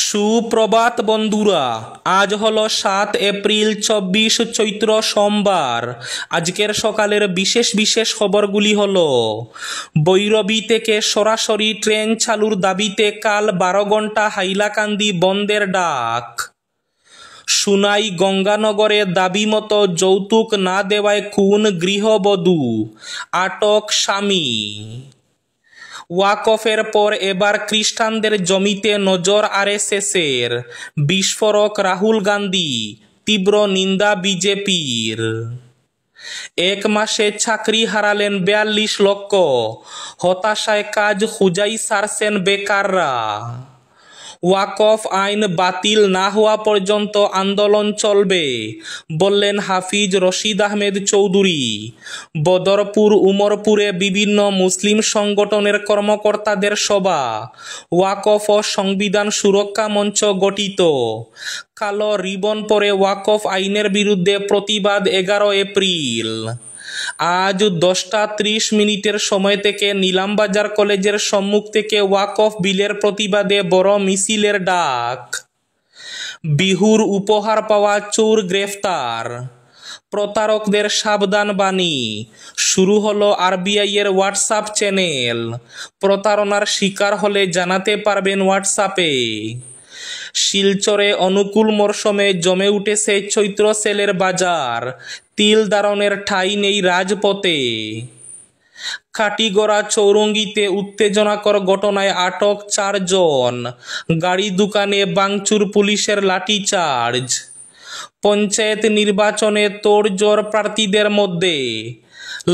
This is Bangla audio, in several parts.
সুপ্রভাত বন্ধুরা, আজ হলো 7 এপ্রিল 24 চৈত্র সোমবার। আজকের সকালের বিশেষ বিশেষ খবরগুলি হলো: বৈরবী থেকে সরাসরি ট্রেন চালুর দাবিতে কাল 12 ঘন্টা হাইলাকান্দি বন্ধের ডাক। সুনাই গঙ্গানগরে দাবি মতো যৌতুক না দেওয়ায় খুন গৃহবধূ, আটক স্বামী। ওয়াকফের পর এবার খ্রিস্টানদের জমিতে নজর আরএসএসের, বিস্ফোরক রাহুল গান্ধী, তীব্র নিন্দা বিজেপির। এক মাসে চাকরি হারালেন 42 লক্ষ, হতাশায় কাজ খুঁজাই সারছেন বেকাররা। ওয়াকফ আইন বাতিল না হওয়া পর্যন্ত আন্দোলন চলবে, বললেন হাফিজ রশিদ আহমেদ চৌধুরী। বদরপুর উমরপুরে বিভিন্ন মুসলিম সংগঠনের কর্মকর্তাদের সভা। ওয়াকফ ও সংবিধান সুরক্ষা মঞ্চ গঠিত। কালো রিবন পরে ওয়াকফ আইনের বিরুদ্ধে প্রতিবাদ 11 এপ্রিল। আজ 10টা 30 সময় থেকে নিলামবাজার কলেজের সম্মুখ থেকে ওয়াকফ বিলের প্রতিবাদে বড় মিছিলের ডাক। বিহুর উপহার পাওয়া চোর গ্রেফতার। প্রতারকদের সাবধান বাণী। শুরু হলো আরবিআই এর হোয়াটসঅ্যাপ চ্যানেল। প্রতারণার শিকার হলে জানাতে পারবেন হোয়াটসঅ্যাপে। শিলচরে অনুকূল মরশুমে জমে উঠেছে চৈত্র সেলের বাজার। তিল ধারণের ঠাঁই নেই রাজপথে। কাটিগড়া চৌরঙ্গীতে উত্তেজনাকর ঘটনায় আটক 4 জন। গাড়ি দোকানে ভাঙচুর, পুলিশের লাঠিচার্জ। পঞ্চায়েত নির্বাচনে তোড়জোড় প্রার্থীদের মধ্যে।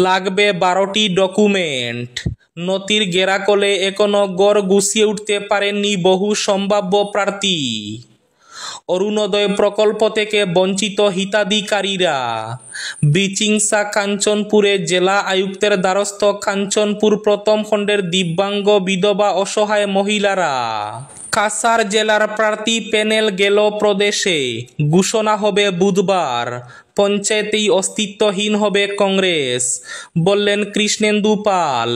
লাগবে 12টি ডকুমেন্ট। নথির গেরাকলে এখনো গড় গুছিয়ে উঠতে পারেননি বহু সম্ভাব্য প্রার্থী। অরুণোদয় প্রকল্প থেকে বঞ্চিত হিতাধিকারীরা। বিচিংসা কাঞ্চনপুরে জেলা আয়ুক্তের দ্বারস্থ কাঞ্চনপুর প্রথম খণ্ডের দিব্যাঙ্গ বিধবা অসহায় মহিলারা। কাছাড় জেলার প্রার্থী প্যানেল গেল প্রদেশে, ঘোষণা হবে বুধবার। পঞ্চায়েতেই অস্তিত্বহীন হবে কংগ্রেস, বললেন কৃষ্ণেন্দু পাল।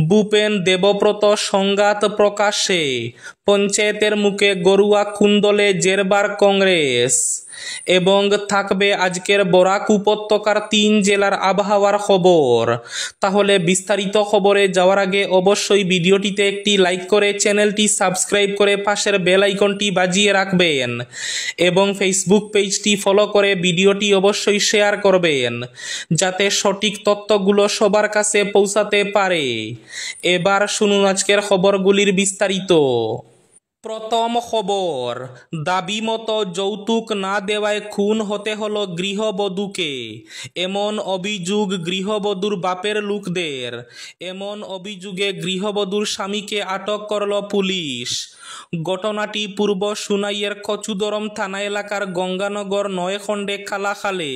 ভূপেন দেবব্রত সংঘাত প্রকাশ্যে, পঞ্চায়েতের মুখে গরুয়া কুন্দলে জেরবার কংগ্রেস। এবং থাকবে আজকের বরাক উপত্যকার 3 জেলার আবহাওয়ার খবর। তাহলে বিস্তারিত খবরে যাওয়ার আগে অবশ্যই ভিডিওটিতে একটি লাইক করে চ্যানেলটি সাবস্ক্রাইব করে পাশের বেল আইকনটি বাজিয়ে রাখবেন এবং ফেসবুক পেজটি ফলো করে ভিডিওটি অবশ্যই শেয়ার করবেন, যাতে সঠিক তথ্যগুলো সবার কাছে পৌঁছাতে পারে। এবার শুনুন আজকের খবরগুলির বিস্তারিত। প্রথম খবর, দাবি মতো যৌতুক না দেওয়ায় খুন হতে হলো গৃহবধূকে। এমন অভিযোগ গৃহবধূর বাপের লোকদের। এমন অভিযোগে গৃহবধূর স্বামীকে আটক করল পুলিশ। ঘটনাটি পূর্ব সুনাইয়ের কচুদরম থানা এলাকার গঙ্গানগর 9 খণ্ডে কালাখালে।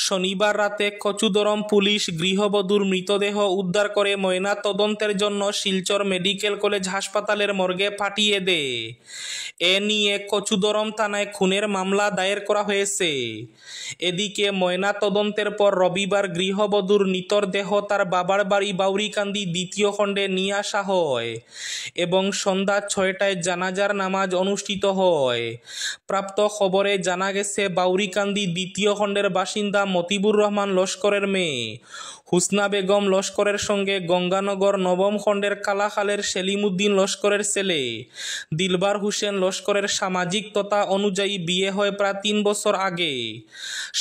শনিবার রাতে কচুদরম পুলিশ গৃহবধূর মৃতদেহ উদ্ধার করে ময়না তদন্তের জন্য শিলচর মেডিকেল কলেজ হাসপাতালের মর্গে পাঠিয়ে দেয়। এ নিয়ে কচুদরম থানায় খুনের মামলা দায়ের করা হয়েছে। এদিকে ময়না তদন্তের পর রবিবার গৃহবধূর নিতর দেহ তার বাবার বাড়ি বাউরিকান্দি 2য় খণ্ডে নিয়ে আসা হয় এবং সন্ধ্যা 6টায় জানাজার নামাজ অনুষ্ঠিত হয়। প্রাপ্ত খবরে জানা গেছে, বাউরিকান্দি 2য় খণ্ডের বাসিন্দা মতিবুর রহমান লস্করের মেয়ে হুসনা বেগম লস্করের সঙ্গে গঙ্গানগর 9ম খণ্ডের কালাখালের সেলিমউদ্দিন লস্করের ছেলে দিলবার হোসেন লস্করের সামাজিক তথা অনুযায়ী বিয়ে হয় প্রায় 3 বছর আগে।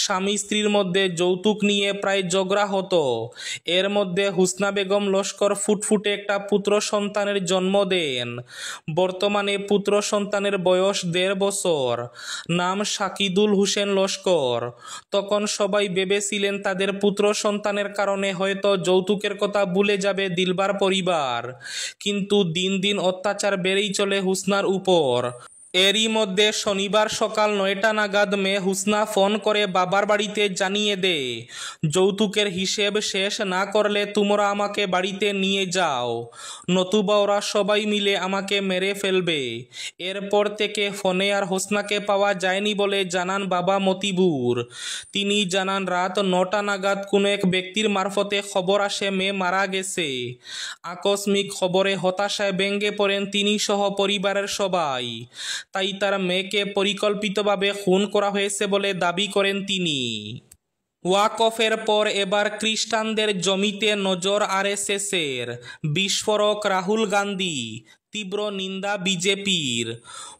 স্বামী স্ত্রীর মধ্যে যৌতুক নিয়ে প্রায় ঝগড়া হতো। এর মধ্যে হুসনা বেগম লস্কর ফুটফুটে একটা পুত্র সন্তানের জন্ম দেন। বর্তমানে পুত্র সন্তানের বয়স 1.5 বছর। নাম শাকিদুল হোসেন লস্কর। তখন সবাই ভেবেছিলেন তাদের পুত্র সন্তানের কারণে হয়তো যৌতুকের কথা ভুলে যাবে দিলবার পরিবার, কিন্তু দিন দিন অত্যাচার বেড়েই চলে হুসনার উপর। এরই মধ্যে শনিবার সকাল 9টা নাগাদ মেয়ে হুসনা ফোন করে বাবার বাড়িতে জানিয়ে দেয়, যৌতুকের হিসেব শেষ না করলে তোমরা আমাকে বাড়িতে নিয়ে যাও, নতুবা ওরা সবাই মিলে আমাকে মেরে ফেলবে। এরপর থেকে ফোনে আর হুসনাকে পাওয়া যায়নি বলে জানান বাবা মতিবুর। তিনি জানান রাত 9টা নাগাদ কোনো এক ব্যক্তির মারফতে খবর আসে মেয়ে মারা গেছে। আকস্মিক খবরে হতাশায় ভেঙে পড়েন তিনি সহ পরিবারের সবাই। তাই তার মেয়েকে পরিকল্পিতভাবে খুন করা হয়েছে বলে দাবি করেন তিনি। ওয়াকফের পর এবার খ্রিস্টানদের জমিতে নজর আরএসএসের, বিস্ফোরক রাহুল গান্ধী, তীব্র নিন্দা বিজেপির।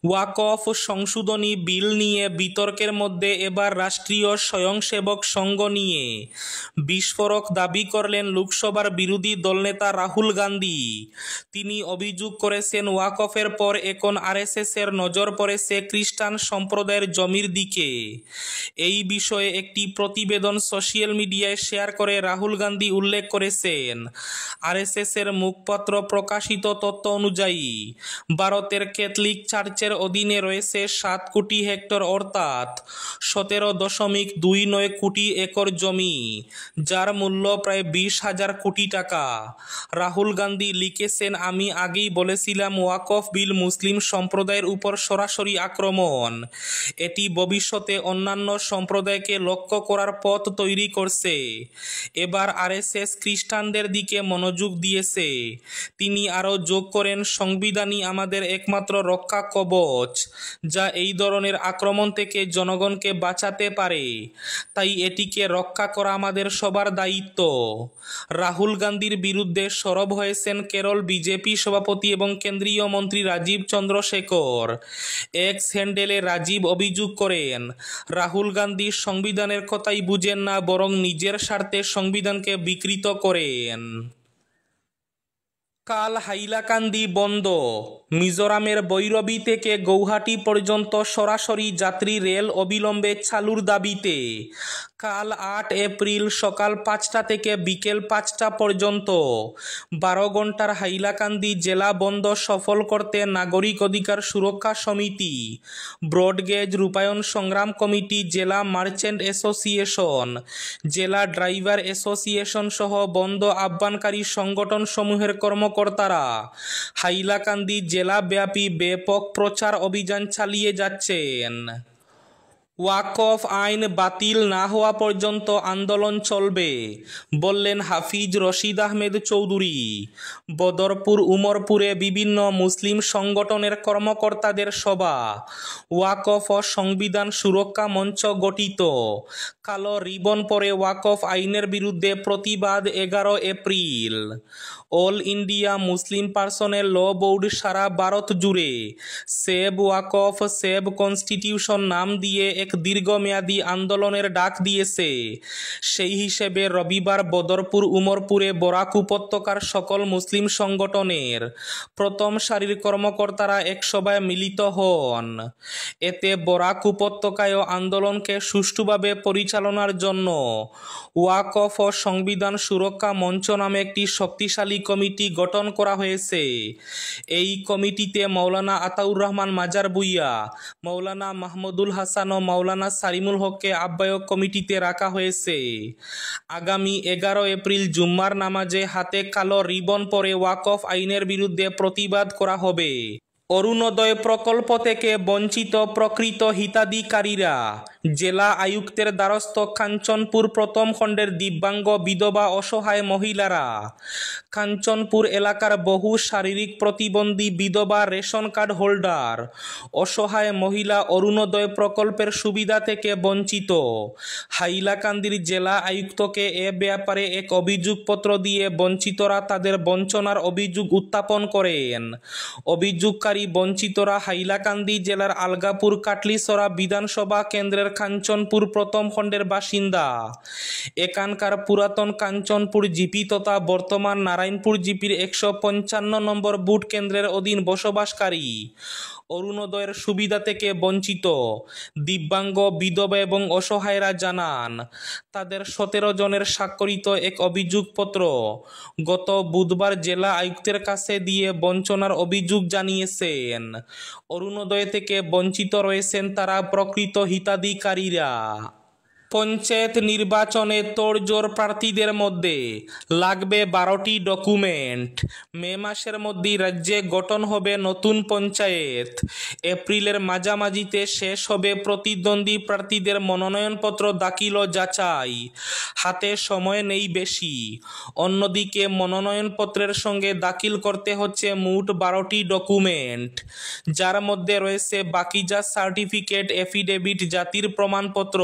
ওয়াকফ সংশোধনী বিল নিয়ে বিতর্কের মধ্যে এবার রাষ্ট্রীয় স্বয়ংসেবক সংঘ নিয়ে বিস্ফোরক দাবি করলেন লোকসভার বিরোধী দলনেতা রাহুল গান্ধী। তিনি অভিযোগ করেছেন ওয়াকফের পর এখন আরএসএসের নজর পড়েছে খ্রিস্টান সম্প্রদায়ের জমির দিকে। এই বিষয়ে একটি প্রতিবেদন সোশ্যাল মিডিয়ায় শেয়ার করে রাহুল গান্ধী উল্লেখ করেছেন, আরএসএসের মুখপত্র প্রকাশিত তথ্য অনুযায়ী ভারতের ক্যাথলিক চার্চের অধীনে রয়েছে 7 কোটি হেক্টর অর্থাৎ 17.29 কোটি একর জমি, যার মূল্য প্রায় 20,000 কোটি টাকা। রাহুল গান্ধী লিখেছেন, আমি আগেই বলেছিলাম ওয়াকফ বিল মুসলিম সম্প্রদায়ের উপর সরাসরি আক্রমণ। এটি ভবিষ্যতে অন্যান্য সম্প্রদায়কে লক্ষ্য করার পথ তৈরি করছে। এবার আরএসএস খ্রিস্টানদের দিকে মনোযোগ দিয়েছে। তিনি আরও যোগ করেন, সংবিধানই আমাদের একমাত্র রক্ষা কবচ, যা এই ধরনের আক্রমণ থেকে জনগণকে বাঁচাতে পারে। তাই এটিকে রক্ষা করা আমাদের সবার দায়িত্ব। রাহুল গান্ধীর বিরুদ্ধে সরব হয়েছেন কেরল বিজেপি সভাপতি এবং কেন্দ্রীয় মন্ত্রী রাজীব চন্দ্রশেখর। এক্স হ্যান্ডেলে রাজীব অভিযোগ করেন, রাহুল গান্ধী সংবিধানের কথাই বুঝেন না, বরং নিজের স্বার্থে সংবিধানকে বিকৃত করেন। কাল হাইলাকান্দি বন্ধ, মিজোরামের ভৈরবী থেকে গৌহাটি পর্যন্ত সরাসরি যাত্রী রেল অবিলম্বে চালুর দাবিতে কাল 8 এপ্রিল সকাল 5টা থেকে বিকেল 5টা পর্যন্ত 12 ঘন্টার হাইলাকান্দি জেলা বন্ধ সফল করতে নাগরিক অধিকার সুরক্ষা সমিতি, ব্রডগেজ রূপায়ণ সংগ্রাম কমিটি, জেলা মার্চেন্ট অ্যাসোসিয়েশন, জেলা ড্রাইভার অ্যাসোসিয়েশন সহ বন্ধ আহ্বানকারী সংগঠন সমূহের কর্মকর্তারা হাইলাকান্দি জেলাব্যাপী ব্যাপক প্রচার অভিযান চালিয়ে যাচ্ছেন। ওয়াকফ আইন বাতিল না হওয়া পর্যন্ত আন্দোলন চলবে, বললেন হাফিজ রশিদ আহমেদ চৌধুরী। বদরপুর উমরপুরে বিভিন্ন মুসলিম সংগঠনের কর্মকর্তাদের সভা। ওয়াকফ ও সংবিধান সুরক্ষা মঞ্চ গঠিত। কালো রিবন পরে ওয়াকফ আইনের বিরুদ্ধে প্রতিবাদ 11 April. All India Muslim personal law board সারা ভারত জুড়ে সেভ ওয়াকফ সেভ কনস্টিটিউশন নাম দিয়ে এক দীর্ঘমেয়াদী আন্দোলনের ডাক দিয়েছে। সেই হিসেবে রবিবার বদরপুর উমরপুরে বরাক উপত্যকার সকল মুসলিম সংগঠনের প্রথম সারির কর্মকর্তারা এক সভায় মিলিত হন। এতে বরাক উপত্যকায় আন্দোলনকে সুষ্ঠুভাবে পরিচালনার জন্য ওয়াকফ ও সংবিধান সুরক্ষা মঞ্চ নামে একটি শক্তিশালী কমিটি গঠন করা হয়েছে। এই কমিটিতে মৌলানা আতাউর রহমান মাজার ভুইয়া, মৌলানা মাহমুদুল হাসান ও মৌলানা সালিমুল হককে আহ্বায়ক কমিটিতে রাখা হয়েছে। আগামী 11 এপ্রিল জুম্মার নামাজে হাতে কালো রিবন পরে ওয়াকফ আইনের বিরুদ্ধে প্রতিবাদ করা হবে। অরুণোদয় প্রকল্প থেকে বঞ্চিত প্রকৃত হিতাধিকারীরা, জেলা আয়ুক্তের দ্বারস্থ কাঞ্চনপুর প্রথম খণ্ডের দিব্যাঙ্গ বিধবা অসহায় মহিলারা। কাঞ্চনপুর এলাকার বহু শারীরিক প্রতিবন্ধী বিধবা রেশন কার্ড হোল্ডার অসহায় মহিলা অরুণোদয় প্রকল্পের সুবিধা থেকে বঞ্চিত। হাইলাকান্দির জেলা আয়ুক্তকে এ ব্যাপারে এক অভিযোগপত্র দিয়ে বঞ্চিতরা তাদের বঞ্চনার অভিযোগ উত্থাপন করেন। অভিযোগকারী বঞ্চিতরা হাইলাকান্দি জেলার আলগাপুর কাটলিসরা বিধানসভা কেন্দ্রের কাঞ্চনপুর প্রথম খণ্ডের বাসিন্দা। এখানকার পুরাতন কাঞ্চনপুর জিপি তথা বর্তমান নারায়ণপুর জিপির 155 নম্বর বুথ কেন্দ্রের অধীন বসবাসকারী। অরুণোদয়ের সুবিধা থেকে বঞ্চিত দিব্যাঙ্গ, বিধবা এবং অসহায়রা জানান, তাদের 17 জনের স্বাক্ষরিত এক অভিযোগপত্র গত বুধবার জেলা আয়ুক্তের কাছে দিয়ে বঞ্চনার অভিযোগ জানিয়েছেন। অরুণোদয় থেকে বঞ্চিত রয়েছেন তারা প্রকৃত হিতাধিকারীরা। পঞ্চায়েত নির্বাচনে তোড়জোড় প্রার্থীদের মধ্যে লাগবে 12টি ডকুমেন্ট। মে মাসের মধ্যেই রাজ্যে গঠন হবে নতুন পঞ্চায়েত। এপ্রিলের মাঝামাঝিতে শেষ হবে প্রতিদ্বন্দ্বী প্রার্থীদের মনোনয়নপত্র দাখিল ও যাচাই। হাতে সময় নেই বেশি। অন্যদিকে মনোনয়নপত্রের সঙ্গে দাখিল করতে হচ্ছে মোট 12টি ডকুমেন্ট, যার মধ্যে রয়েছে বাকিজাত সার্টিফিকেট, এফিডেভিট, জাতির প্রমাণপত্র,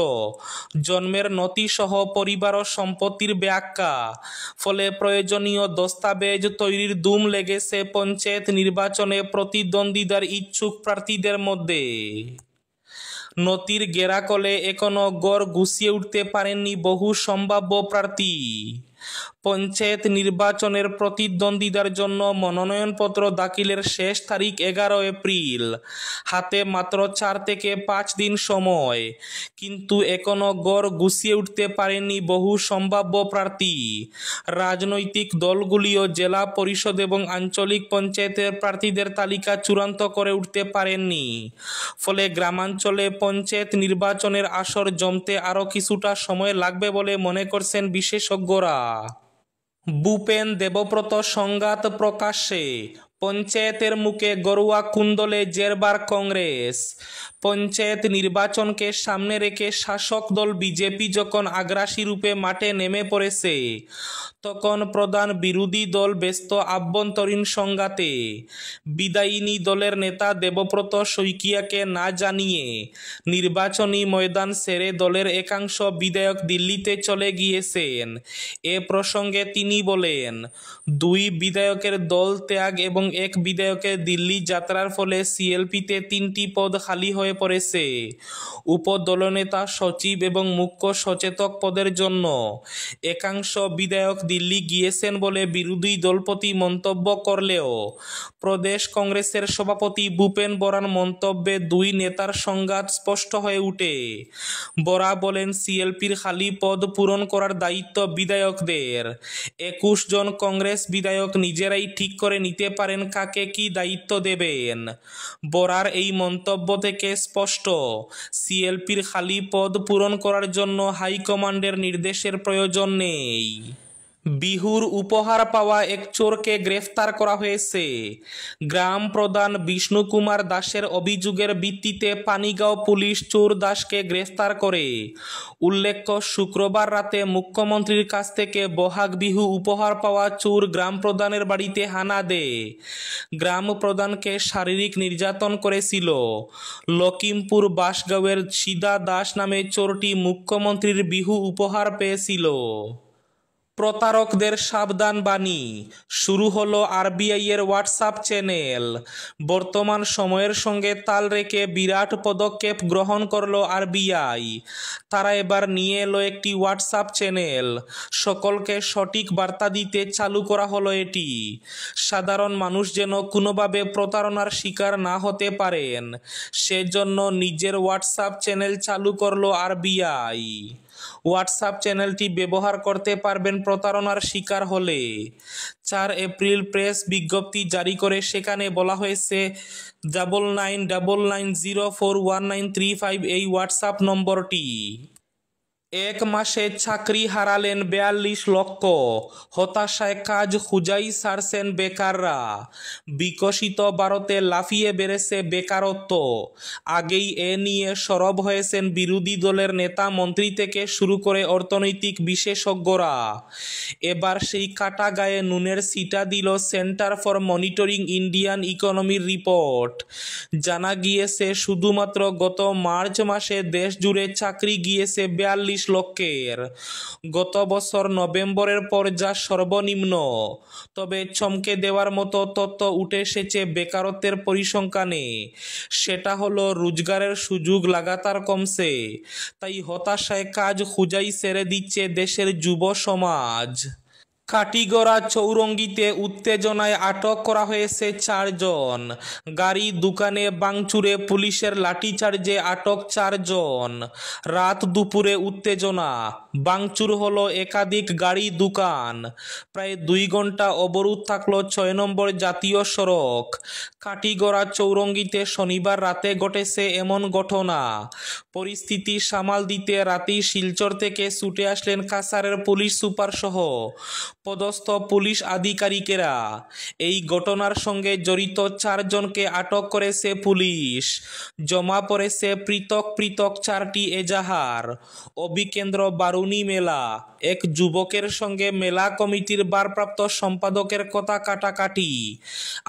জন্মের নথি সহ পরিবার ও সম্পত্তির ব্যাখ্যা। ফলে প্রয়োজনীয় দস্তাবেজ তৈরির ধুম লেগেছে পঞ্চায়েত নির্বাচনে প্রতিদ্বন্দ্বিতার ইচ্ছুক প্রার্থীদের মধ্যে। নথির গেরাকলে এখনো গড় গুছিয়ে উঠতে পারেননি বহু সম্ভাব্য প্রার্থী। পঞ্চায়েত নির্বাচনের প্রতিদ্বন্দ্বিতার জন্য মনোনয়নপত্র দাখিলের শেষ তারিখ 11 এপ্রিল। হাতে মাত্র 4 থেকে 5 দিন সময়, কিন্তু এখনো গড় গুছিয়ে উঠতে পারেননি বহু সম্ভাব্য প্রার্থী। রাজনৈতিক দলগুলিও জেলা পরিষদ এবং আঞ্চলিক পঞ্চায়েতের প্রার্থীদের তালিকা চূড়ান্ত করে উঠতে পারেননি। ফলে গ্রামাঞ্চলে পঞ্চায়েত নির্বাচনের আসর জমতে আরও কিছুটা সময় লাগবে বলে মনে করছেন বিশেষজ্ঞরা। ভূপেন দেবব্রত সংঘাত প্রকাশ্যে, পঞ্চায়েতের মুখে গরুয়া কুন্দলে জেরবার কংগ্রেস। পঞ্চায়েত নির্বাচনকে সামনে রেখে শাসক দল বিজেপি যখন আগ্রাসী রূপে মাঠে নেমে পড়েছে, তখন প্রধান বিরোধী দল ব্যস্ত আভ্যন্তরীণ সংঘাতে। বিদায়িনী দলের নেতা দেবব্রত শইকীয়াকে না জানিয়ে নির্বাচনী ময়দান ছেড়ে দলের একাংশ বিধায়ক দিল্লিতে চলে গিয়েছেন। এ প্রসঙ্গে তিনি বলেন, 2 বিধায়কের দল ত্যাগ এবং 1 বিধায়কের দিল্লি যাত্রার ফলে সিএলপিতে 3টি পদ খালি হয়ে পড়েছে। উপদলনেতা, সচিব এবং মুখ্য সচেতক পদের জন্য একাংশ বিধায়ক দিল্লি গিয়েছেন বলে বিরোধী দলপতি মন্তব্য করলেও প্রদেশ কংগ্রেসের সভাপতি ভূপেন বরার মন্তব্যে 2 নেতার সংঘাত স্পষ্ট হয়ে ওঠে। বরা বলেন, সিএলপির খালি পদ পূরণ করার দায়িত্ব বিধায়কদের। 21 জন কংগ্রেস বিধায়ক নিজেরাই ঠিক করে নিতে পারেন কাকে কি দায়িত্ব দেবেন। বরার এই মন্তব্য থেকে স্পষ্ট, সিএলপির খালি পদ পূরণ করার জন্য হাইকমান্ডের নির্দেশের প্রয়োজন নেই। বিহুর উপহার পাওয়া এক চোরকে গ্রেফতার করা হয়েছে। গ্রাম প্রধান বিষ্ণু কুমার দাসের অভিযোগের ভিত্তিতে পানিগাঁও পুলিশ চোর দাসকে গ্রেফতার করে। উল্লেখ্য, শুক্রবার রাতে মুখ্যমন্ত্রীর কাছ থেকে বহাগ বিহু উপহার পাওয়া চোর গ্রাম প্রধানের বাড়িতে হানা দেয়। গ্রাম প্রধানকে শারীরিক নির্যাতন করেছিল। লখিমপুর বাসগাঁওয়ের সিদা দাস নামে চোরটি মুখ্যমন্ত্রীর বিহু উপহার পেয়েছিল। প্রতারকদের সাবধান বাণী, শুরু হলো আরবিআই এর হোয়াটসঅ্যাপ চ্যানেল। বর্তমান সময়ের সঙ্গে তাল রেখে বিরাট পদক্ষেপ গ্রহণ করলো আরবিআই। তারা এবার নিয়ে এলো একটি হোয়াটসঅ্যাপ চ্যানেল। সকলকে সঠিক বার্তা দিতে চালু করা হলো এটি। সাধারণ মানুষ যেন কোনোভাবে প্রতারণার শিকার না হতে পারেন, সেজন্য নিজের হোয়াটসঅ্যাপ চ্যানেল চালু করলো আরবিআই। হোয়াটসঅ্যাপ চ্যানেলটি ব্যবহার করতে পারবেন প্রতারণার শিকার হলে। 4 এপ্রিল প্রেস বিজ্ঞপ্তি জারি করে সেখানে বলা হয়েছে, 9999041935 এই হোয়াটসঅ্যাপ নম্বরটি। 1 মাসে চাকরি হারালেন 42 লক্ষ। হতাশায় কাজ খুঁজাই ছাড়ছেন বেকাররা। বিকশিত ভারতে লাফিয়ে বেড়েছে বেকারত্ব। আগেই এ নিয়ে সরব হয়েছেন বিরোধী দলের নেতা মন্ত্রী থেকে শুরু করে অর্থনৈতিক বিশেষজ্ঞরা। এবার সেই কাটা গায়ে নুনের ছিটা দিল সেন্টার ফর মনিটরিং ইন্ডিয়ান ইকোনমির রিপোর্ট। জানা গিয়েছে, শুধুমাত্র গত মার্চ মাসে দেশ জুড়ে চাকরি গিয়েছে 42 লক্ষের গত বছর নভেম্বরের পর যা সর্বনিম্ন। তবে চমকে দেওয়ার মতো তথ্য উঠে এসেছে বেকারত্বের পরিসংখ্যানে। সেটা হলো রোজগারের সুযোগ লাগাতার কমছে, তাই হতাশায় কাজ খোঁজাই ছেড়ে দিচ্ছে দেশের যুব সমাজ। কাটিগড়া চৌরঙ্গীতে উত্তেজনায় আটক করা হয়েছে 4 জন। গাড়ি দোকানে ভাঙচুরে পুলিশের লাঠিচার্জে আটক 4 জন। রাত দুপুরে উত্তেজনা, ভাঙচুর হলো একাধিক গাড়ি দোকান। প্রায় 2 ঘন্টা অবরোধ থাকলো 6 নম্বর জাতীয় সড়ক। কাটিগড়া চৌরঙ্গীতে শনিবার রাতে ঘটেছে এমন ঘটনা। পরিস্থিতি সামাল দিতে রাতেই শিলচর থেকে ছুটে আসলেন কাছাড়ের পুলিশ সুপার সহ পদস্থ পুলিশ আধিকারিকেরা। এই ঘটনার সঙ্গে জড়িত 4 জনকে আটক করেছে পুলিশ। জমা পড়েছে পৃথক পৃথক 4টি এজাহার। অভিকেন্দ্র বারুণী মেলা, এক যুবকের সঙ্গে মেলা কমিটির ভারপ্রাপ্ত সম্পাদকের কথা কাটাকাটি।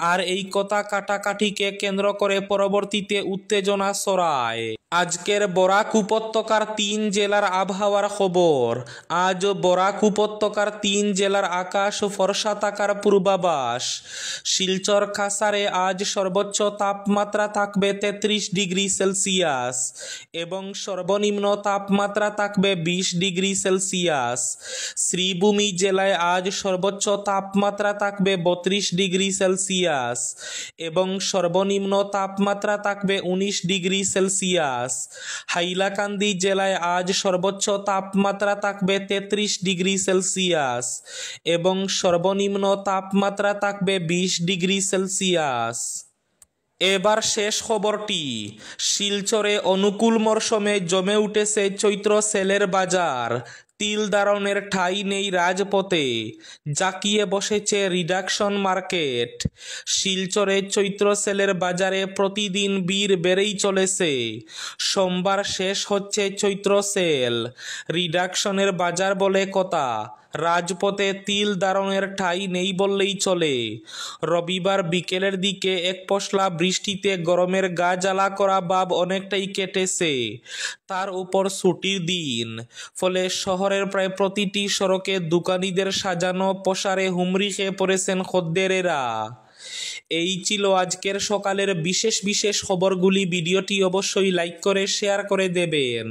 আর এই কথা কাটাকাটিকে কেন্দ্র করে পরবর্তীতে উত্তেজনা ছড়ায়। আজকের বরাক উপত্যকার 3 জেলার আবহাওয়ার খবর। আজ বরাক উপত্যকার 3 জেলার আকাশ ফর্সা থাকার পূর্বাভাস। শিলচর কাছাড়ে আজ সর্বোচ্চ তাপমাত্রা থাকবে 33 ডিগ্রি সেলসিয়াস এবং সর্বনিম্ন তাপমাত্রা থাকবে 20 ডিগ্রি সেলসিয়াস। শ্রীভূমি জেলায় আজ সর্বোচ্চ তাপমাত্রা থাকবে 32 ডিগ্রি সেলসিয়াস এবং সর্বনিম্ন তাপমাত্রা থাকবে 19 ডিগ্রি সেলসিয়াস। হাইলাকান্দি জেলায় আজ সর্বোচ্চ তাপমাত্রা থাকবে 33 ডিগ্রি সেলসিয়াস এবং সর্বনিম্ন তাপমাত্রা থাকবে 20 ডিগ্রি সেলসিয়াস। এবার শেষ খবরটি। শিলচরে অনুকূল মরশুমে জমে উঠেছে চৈত্র সেলের বাজার। তিল ধারণের ঠাঁই নেই রাজপথে, জাঁকিয়ে বসেছে রিডাকশন মার্কেট। শিলচরে চৈত্র সেলের বাজারে প্রতিদিন ভিড় বেড়েই চলেছে। সোমবার শেষ হচ্ছে চৈত্র সেল। রিডাকশনের বাজার বলে কথা, রাজপথে তিল ধারণের ঠাঁই নেই বললেই চলে। রবিবার বিকেলের দিকে এক পশলা বৃষ্টিতে গরমের গা জ্বালা করা ভাব অনেকটাই কেটেছে। তার উপর ছুটির দিন, ফলে শহরের প্রায় প্রতিটি সড়কে দোকানিদের সাজানো পোশারে হুমড়ি খেয়ে পড়েছেন খদ্দেরেরা। এই ছিল আজকের সকালের বিশেষ বিশেষ খবরগুলি। ভিডিওটি অবশ্যই লাইক করে শেয়ার করে দেবেন।